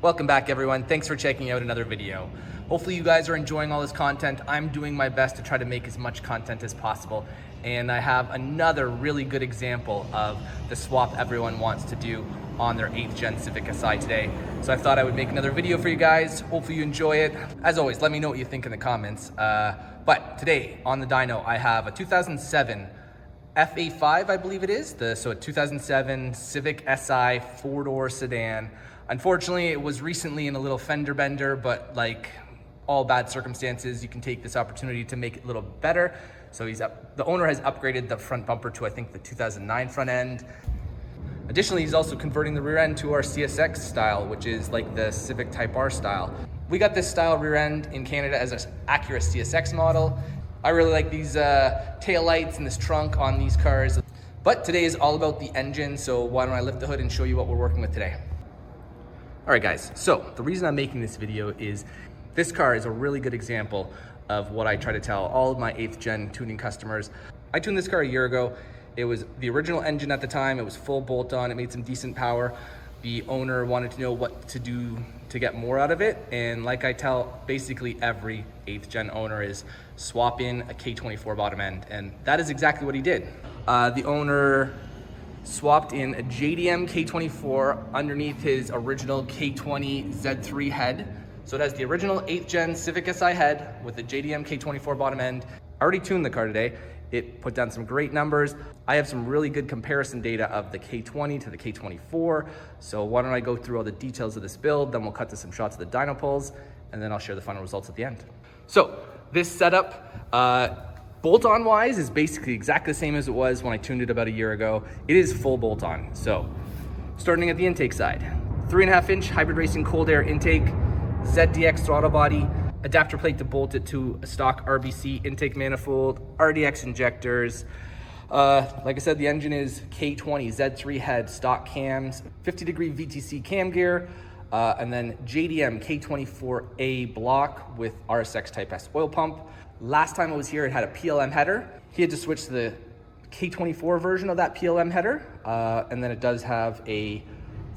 Welcome back, everyone. Thanks for checking out another video. Hopefully you guys are enjoying all this content. I'm doing my best to try to make as much content as possible. And I have another really good example of the swap everyone wants to do on their 8th gen Civic Si today. So I thought I would make another video for you guys. Hopefully you enjoy it. As always, let me know what you think in the comments. But today on the dyno, I have a 2007 FA5, I believe it is. So a 2007 Civic Si 4-door sedan. Unfortunately, it was recently in a little fender bender, but like all bad circumstances, you can take this opportunity to make it a little better. So the owner has upgraded the front bumper to, I think, the 2009 front end. Additionally, he's also converting the rear end to our CSX style, which is like the Civic Type R style. We got this style rear end in Canada as an Acura CSX model. I really like these tail lights and this trunk on these cars. But today is all about the engine, so why don't I lift the hood and show you what we're working with today. All right, guys, so the reason I'm making this video is this car is a really good example of what I try to tell all of my 8th gen tuning customers. I tuned this car a year ago. It was the original engine at the time. It was full bolt on. It made some decent power. The owner wanted to know what to do to get more out of it. And like I tell basically every 8th gen owner, is swap in a K24 bottom end. And that is exactly what he did. The owner swapped in a JDM K24 underneath his original K20 Z3 head. So it has the original 8th gen Civic Si head with the JDM K24 bottom end. I already tuned the car today. It put down some great numbers. I have some really good comparison data of the K20 to the K24. So why don't I go through all the details of this build, then we'll cut to some shots of the dyno pulls, and then I'll share the final results at the end. So this setup, bolt-on wise, is basically exactly the same as it was when I tuned it about a year ago. It is full bolt-on. So starting at the intake side, 3.5-inch hybrid racing cold air intake, ZDX Throttle Body, adapter plate to bolt it to a stock RBC Intake Manifold, RDX Injectors. Like I said, the engine is K20 Z3 head, stock cams, 50-degree VTC cam gear, and then JDM K24A block with RSX Type S oil pump. Last time I was here, it had a PLM header. He had to switch to the K24 version of that PLM header, and then it does have a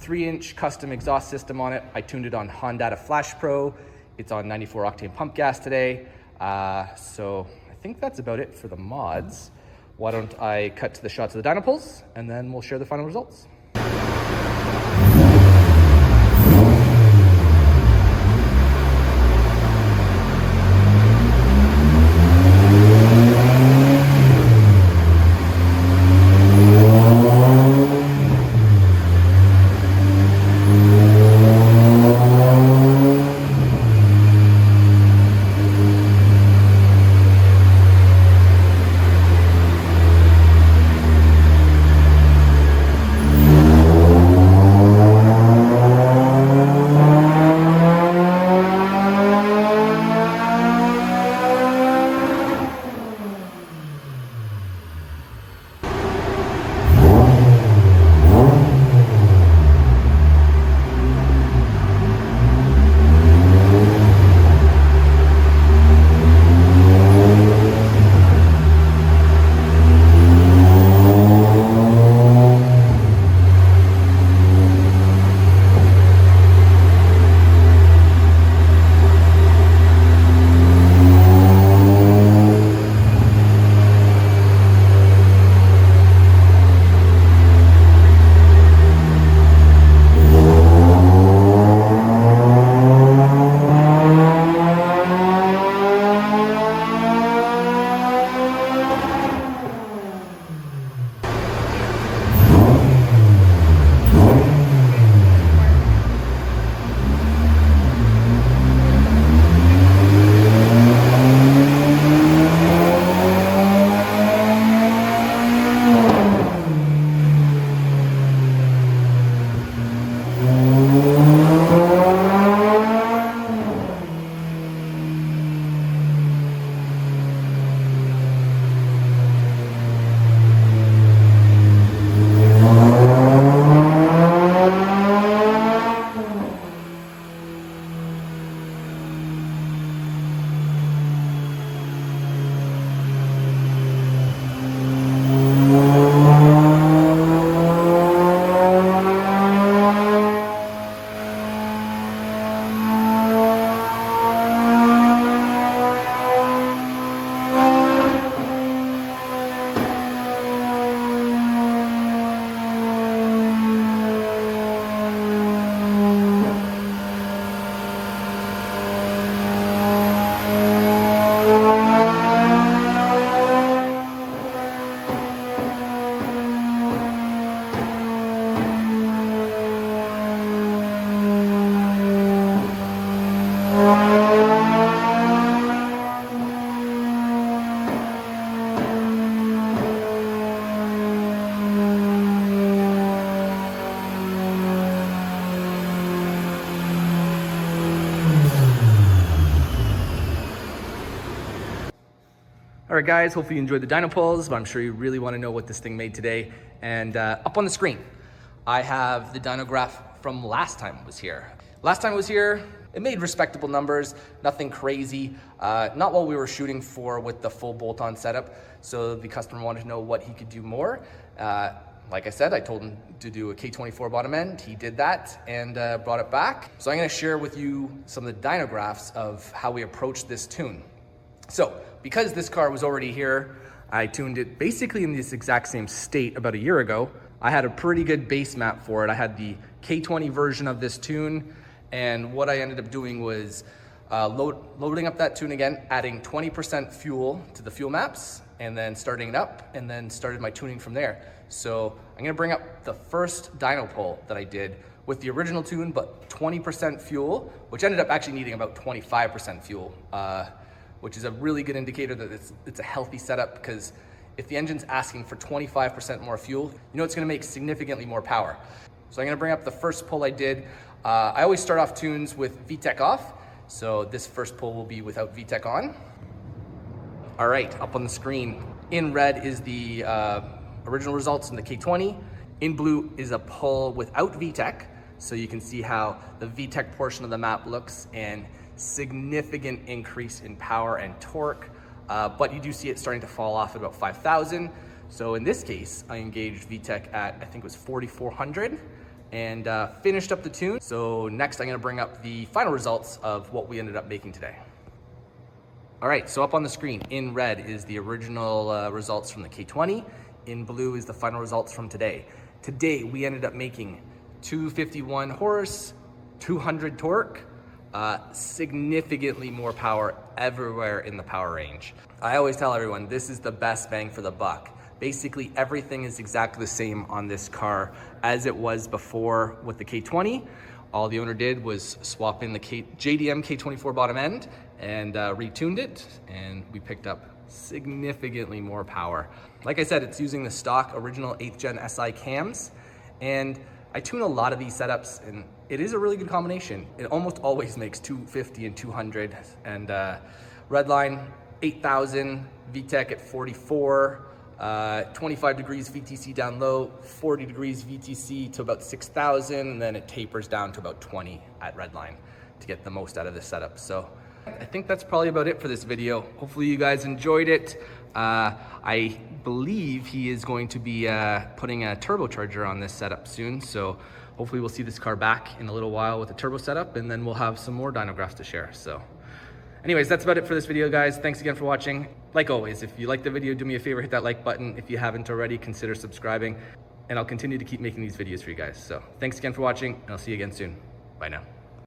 3-inch custom exhaust system on it. I tuned it on Hondata Flashpro. It's on 94 octane pump gas today. So I think that's about it for the mods. Why don't I cut to the shots of the dyno pulls, and then we'll share the final results. right, guys, hopefully you enjoyed the dyno pulls, but I'm sure you really want to know what this thing made today. And up on the screen, I have the dyno graph from last time it was here. Last time it was here, it made respectable numbers, nothing crazy, not what we were shooting for with the full bolt-on setup. So the customer wanted to know what he could do more. Like I said, I told him to do a K24 bottom end. He did that and brought it back. So I'm gonna share with you some of the dyno graphs of how we approached this tune. So because this car was already here, I tuned it basically in this exact same state about a year ago. I had a pretty good base map for it. I had the K20 version of this tune, and what I ended up doing was loading up that tune again, adding 20% fuel to the fuel maps, and then starting it up, and then started my tuning from there. So I'm gonna bring up the first dyno pull that I did with the original tune, but 20% fuel, which ended up actually needing about 25% fuel, which is a really good indicator that it's a healthy setup, because if the engine's asking for 25% more fuel, you know it's gonna make significantly more power. So I'm gonna bring up the first pull I did. I always start off tunes with VTEC off, so this first pull will be without VTEC on. All right, up on the screen, in red is the original results in the K20. In blue is a pull without VTEC, so you can see how the VTEC portion of the map looks, and significant increase in power and torque, but you do see it starting to fall off at about 5,000. So in this case, I engaged VTEC at, I think it was 4,400, and finished up the tune. So next I'm gonna bring up the final results of what we ended up making today. All right, so up on the screen, in red is the original results from the K20. In blue is the final results from today. Today, we ended up making 251 horse, 200 torque, significantly more power everywhere in the power range. I always tell everyone, this is the best bang for the buck. Basically, everything is exactly the same on this car as it was before with the K20. All the owner did was swap in the JDM K24 bottom end and retuned it, and we picked up significantly more power. Like I said, it's using the stock original 8th Gen Si cams, and I tune a lot of these setups, and it is a really good combination. It almost always makes 250 and 200, and redline 8,000, VTEC at 44, 25 degrees VTC down low, 40 degrees VTC to about 6,000, and then it tapers down to about 20 at redline to get the most out of this setup. So I think that's probably about it for this video. Hopefully you guys enjoyed it. I believe he is going to be putting a turbocharger on this setup soon, so hopefully we'll see this car back in a little while with a turbo setup, and then we'll have some more dyno graphs to share. So anyways, that's about it for this video, guys. Thanks again for watching. Like always, if you like the video, do me a favor, hit that like button. If you haven't already, consider subscribing, and I'll continue to keep making these videos for you guys. So thanks again for watching, and I'll see you again soon. Bye now.